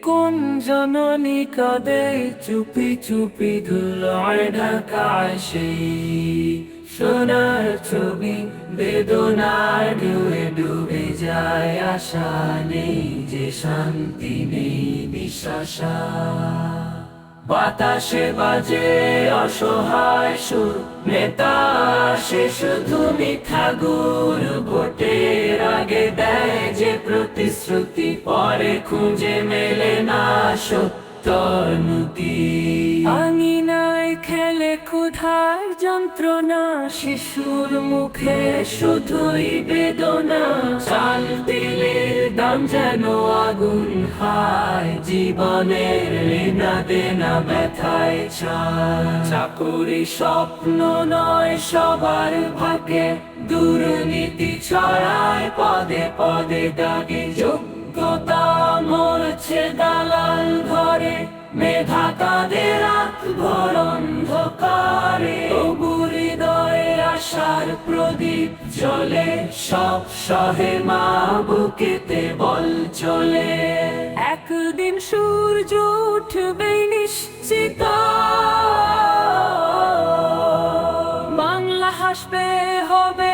কোন জননী কাঁদে চুপি চুপি ধুলোয় ঢাকায় সেই সোনার ছবি বেদনার ঢেউয়ে ডুবে যায়, আশা নেই যে শান্তি নেই বিশ্বাসা। বাতাসে বাজে অসহায় সুর, নেতা আসে শুধু মিথ্যা গুর, ভোটের আগে দেয় যে প্রতিশ্রুতি, পরে খুঁজে মেলে না সত্যর নতি। আঙিনায় খেলে ক্ষুধার যন্ত্রণা, শিশুর মুখে শুধুই বেদনা, চাল তেলের দাম যেন আগুন হায়, জীবনের ঋণা দেনা ব্যথায় ছায়। চাকুরি স্বপ্ন নয় সবার ভাগ্যে, দুর্নীতি ছড়ায় পদে পদে দাগে, যোগ্যতা মরছে দালাল ঘরে, মেধা তাদের রাত ভর অন্ধকারে। তবু হৃদয়ে আশার প্রদীপ জ্বলে, সব সহে মা বুকেতে বল চলে। একদিন সূর্য উঠবে নিশ্চিত, বাংলা হাসবে হবে